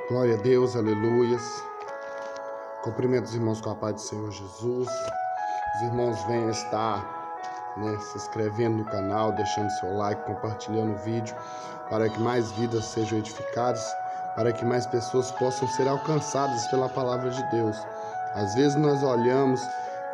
Glória a Deus, aleluias. Cumprimento os irmãos com a paz do Senhor Jesus. Os irmãos venham estar se inscrevendo no canal, deixando seu like, compartilhando o vídeo, para que mais vidas sejam edificadas, para que mais pessoas possam ser alcançadas pela palavra de Deus. Às vezes nós olhamos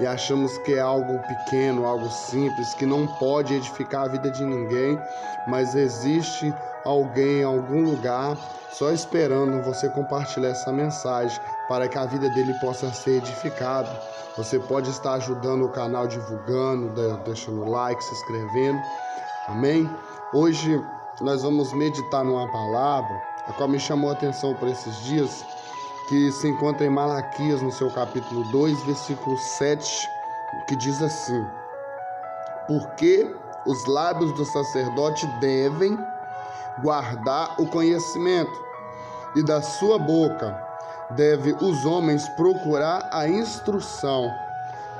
e achamos que é algo pequeno, algo simples, que não pode edificar a vida de ninguém, mas existe alguém em algum lugar só esperando você compartilhar essa mensagem para que a vida dele possa ser edificada. Você pode estar ajudando o canal, divulgando, deixando like, se inscrevendo. Amém? Hoje nós vamos meditar numa palavra a qual me chamou a atenção por esses dias, que se encontra em Malaquias, no seu capítulo 2, versículo 7, que diz assim: porque os lábios do sacerdote devem guardar o conhecimento, e da sua boca deve os homens procurar a instrução,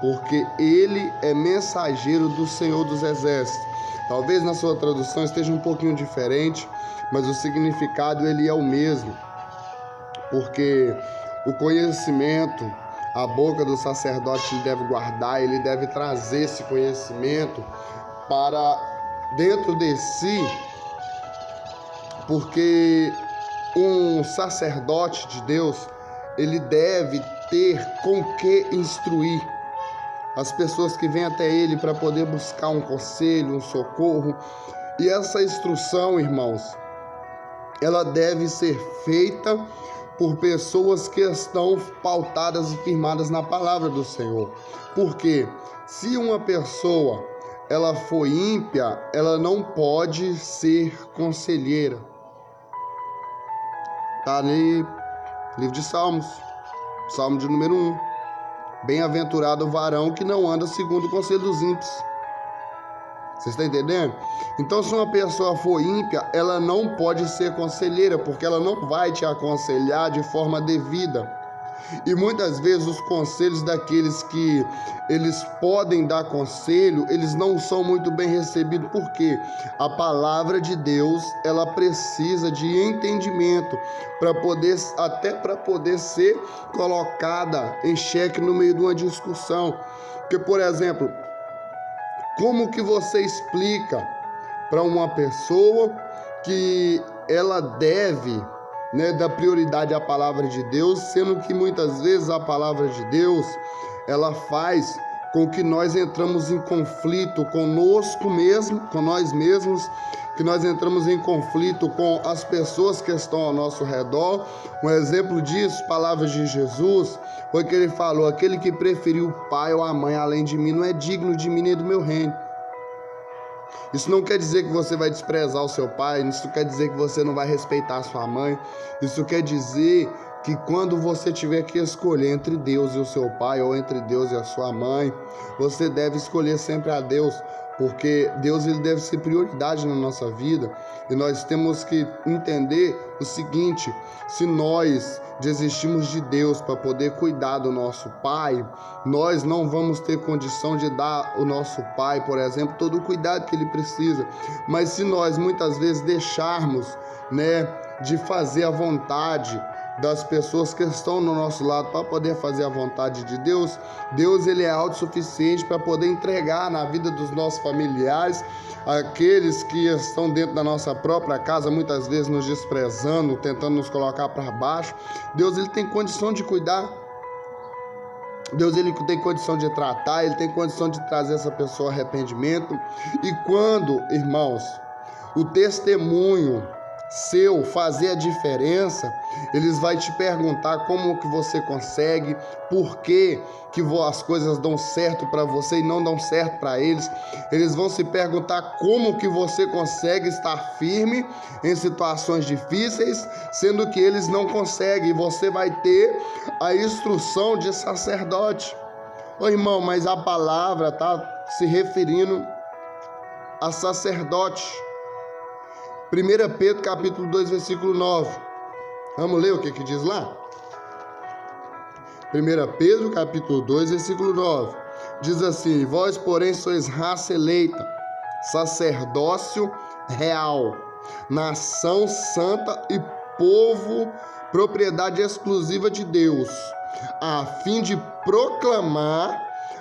porque ele é mensageiro do Senhor dos Exércitos. Talvez na sua tradução esteja um pouquinho diferente, mas o significado ele é o mesmo, porque o conhecimento, a boca do sacerdote ele deve guardar, ele deve trazer esse conhecimento para dentro de si, porque um sacerdote de Deus, ele deve ter com que instruir as pessoas que vêm até ele para poder buscar um conselho, um socorro. E essa instrução, irmãos, ela deve ser feita por pessoas que estão pautadas e firmadas na palavra do Senhor. Porque se uma pessoa ela for ímpia, ela não pode ser conselheira. Está no livro de Salmos, Salmo de número 1. Bem-aventurado o varão que não anda segundo o conselho dos ímpios. Você está entendendo? Então, se uma pessoa for ímpia, ela não pode ser conselheira, porque ela não vai te aconselhar de forma devida. E muitas vezes os conselhos daqueles que eles podem dar conselho, eles não são muito bem recebidos, porque a palavra de Deus, ela precisa de entendimento para poder ser colocada em xeque no meio de uma discussão. Porque, por exemplo, como que você explica para uma pessoa que ela deve dar prioridade à palavra de Deus, sendo que muitas vezes a palavra de Deus, ela faz com que nós entramos em conflito conosco mesmo, com nós mesmos, que nós entramos em conflito com as pessoas que estão ao nosso redor. Um exemplo disso, palavras de Jesus, foi que ele falou: aquele que preferiu o pai ou a mãe além de mim não é digno de mim nem do meu reino. Isso não quer dizer que você vai desprezar o seu pai, isso quer dizer que você não vai respeitar a sua mãe, isso quer dizer que quando você tiver que escolher entre Deus e o seu pai, ou entre Deus e a sua mãe, você deve escolher sempre a Deus, porque Deus ele deve ser prioridade na nossa vida. E nós temos que entender o seguinte: se nós desistimos de Deus para poder cuidar do nosso pai, nós não vamos ter condição de dar ao nosso pai, por exemplo, todo o cuidado que ele precisa. Mas se nós muitas vezes deixarmos de fazer a vontade das pessoas que estão no nosso lado para poder fazer a vontade de Deus, Deus ele é autossuficiente para poder entregar na vida dos nossos familiares, aqueles que estão dentro da nossa própria casa, muitas vezes nos desprezando, tentando nos colocar para baixo. Deus ele tem condição de cuidar. Deus ele tem condição de tratar, ele tem condição de trazer essa pessoa ao arrependimento. E quando, irmãos, o testemunho seu fazer a diferença, eles vão te perguntar como que você consegue, por que as coisas dão certo para você e não dão certo para eles. Eles vão se perguntar como que você consegue estar firme em situações difíceis, sendo que eles não conseguem, e você vai ter a instrução de sacerdote. Ô irmão, mas a palavra está se referindo a sacerdote. 1 Pedro capítulo 2, versículo 9. Vamos ler o que diz lá? 1 Pedro capítulo 2, versículo 9. Diz assim: vós, porém, sois raça eleita, sacerdócio real, nação santa e povo propriedade exclusiva de Deus, a fim de proclamar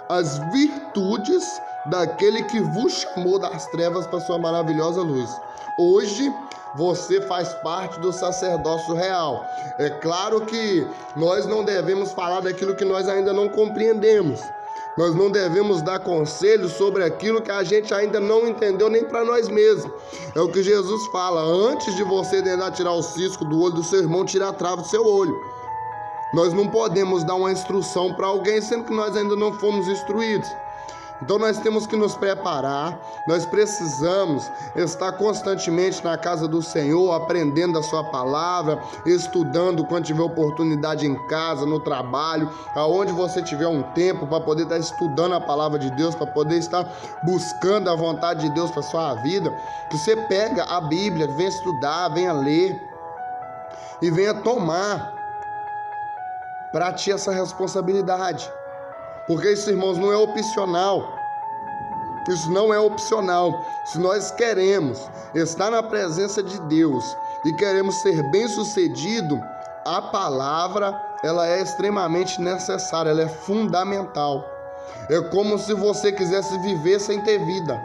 as virtudes daquele que vos chamou das trevas para sua maravilhosa luz. Hoje você faz parte do sacerdócio real. É claro que nós não devemos falar daquilo que nós ainda não compreendemos. Nós não devemos dar conselhos sobre aquilo que a gente ainda não entendeu nem para nós mesmos. É o que Jesus fala: antes de você tentar tirar o cisco do olho do seu irmão, tira a trava do seu olho. Nós não podemos dar uma instrução para alguém sendo que nós ainda não fomos instruídos. Então nós temos que nos preparar, nós precisamos estar constantemente na casa do Senhor, aprendendo a sua palavra, estudando quando tiver oportunidade em casa, no trabalho, aonde você tiver um tempo para poder estar estudando a palavra de Deus, para poder estar buscando a vontade de Deus para a sua vida, que você pega a Bíblia, venha estudar, venha ler e venha tomar para ti essa responsabilidade. Porque isso, irmãos, não é opcional. Isso não é opcional. Se nós queremos estar na presença de Deus e queremos ser bem-sucedido, a palavra, ela é extremamente necessária, ela é fundamental. É como se você quisesse viver sem ter vida.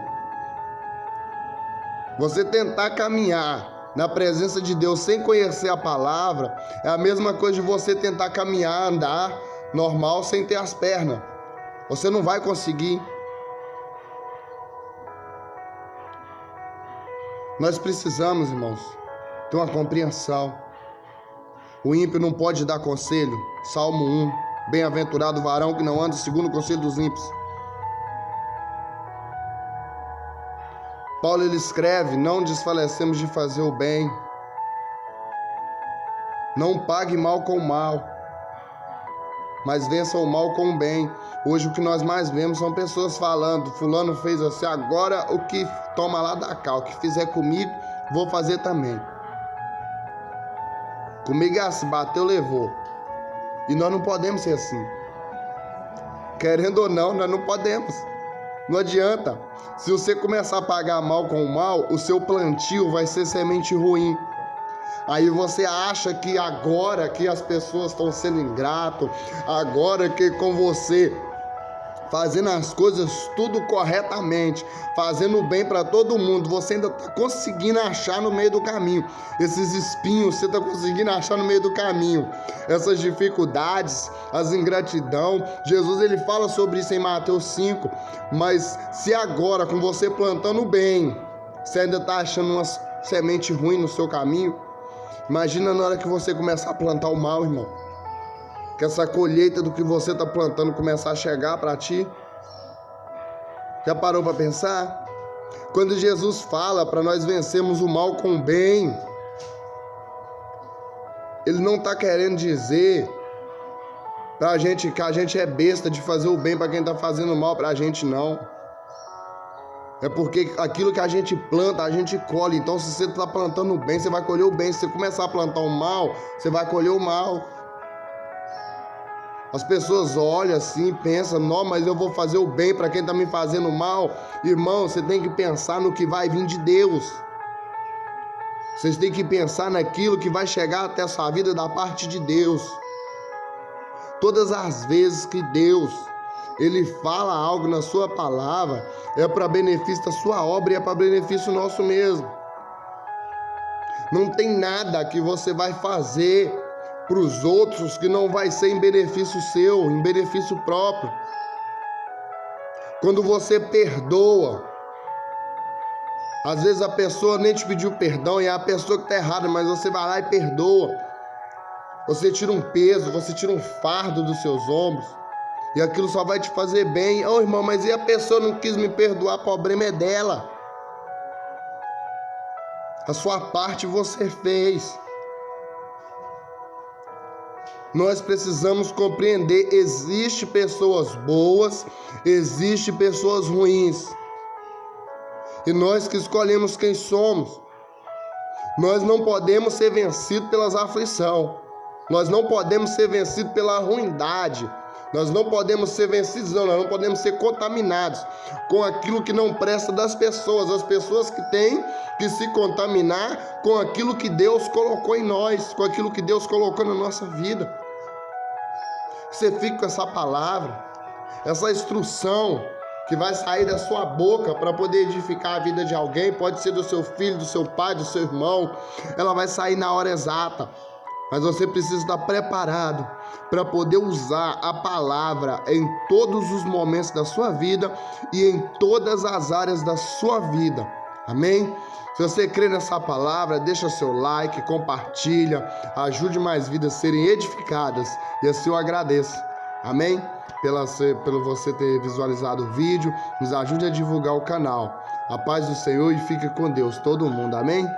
Você tentar caminhar na presença de Deus sem conhecer a palavra é a mesma coisa de você tentar caminhar, andar normal sem ter as pernas. Você não vai conseguir. Nós precisamos, irmãos, ter uma compreensão. O ímpio não pode dar conselho. Salmo 1. Bem-aventurado o varão que não anda segundo o conselho dos ímpios. Paulo, ele escreve: não desfalecemos de fazer o bem. Não pague mal com mal, mas vença o mal com o bem. Hoje o que nós mais vemos são pessoas falando: fulano fez assim, agora o que toma lá da cá, o que fizer comigo, vou fazer também. Comigo é assim, bateu, levou. E nós não podemos ser assim. Querendo ou não, nós não podemos. Não adianta. Se você começar a pagar mal com o mal, o seu plantio vai ser semente ruim. Aí você acha que agora que as pessoas estão sendo ingratas, agora que com você fazendo as coisas tudo corretamente, fazendo bem para todo mundo, você ainda está conseguindo achar no meio do caminho. Esses espinhos você está conseguindo achar no meio do caminho. Essas dificuldades, as ingratidão. Jesus, ele fala sobre isso em Mateus 5. Mas se agora, com você plantando bem, você ainda está achando uma semente ruim no seu caminho, imagina na hora que você começar a plantar o mal, irmão. Que essa colheita do que você está plantando começar a chegar para ti. Já parou para pensar? Quando Jesus fala para nós vencermos o mal com o bem, ele não está querendo dizer para a gente que a gente é besta de fazer o bem para quem está fazendo mal para a gente, não. É porque aquilo que a gente planta, a gente colhe. Então, se você está plantando o bem, você vai colher o bem. Se você começar a plantar o mal, você vai colher o mal. As pessoas olham assim e pensam: não, mas eu vou fazer o bem para quem está me fazendo mal. Irmão, você tem que pensar no que vai vir de Deus. Vocês têm que pensar naquilo que vai chegar até a sua vida da parte de Deus. Todas as vezes que Deus, ele fala algo na sua palavra, é para benefício da sua obra e é para benefício nosso mesmo. Não tem nada que você vai fazer para os outros que não vai ser em benefício seu, em benefício próprio. Quando você perdoa, às vezes a pessoa nem te pediu perdão e é a pessoa que está errada, mas você vai lá e perdoa. Você tira um peso, você tira um fardo dos seus ombros e aquilo só vai te fazer bem. Ô irmão, mas e a pessoa não quis me perdoar? O problema é dela. A sua parte você fez. Nós precisamos compreender: existe pessoas boas, existe pessoas ruins. E nós que escolhemos quem somos. Nós não podemos ser vencidos pelas aflições. Nós não podemos ser vencidos pela ruindade. Nós não podemos ser vencidos, não. Nós não podemos ser contaminados com aquilo que não presta das pessoas. As pessoas que têm que se contaminar com aquilo que Deus colocou em nós, com aquilo que Deus colocou na nossa vida. Você fica com essa palavra, essa instrução que vai sair da sua boca para poder edificar a vida de alguém, pode ser do seu filho, do seu pai, do seu irmão, ela vai sair na hora exata, mas você precisa estar preparado para poder usar a palavra em todos os momentos da sua vida e em todas as áreas da sua vida, amém? Se você crê nessa palavra, deixa seu like, compartilha, ajude mais vidas a serem edificadas e assim eu agradeço, amém? Pelo você ter visualizado o vídeo, nos ajude a divulgar o canal. A paz do Senhor e fique com Deus, todo mundo, amém?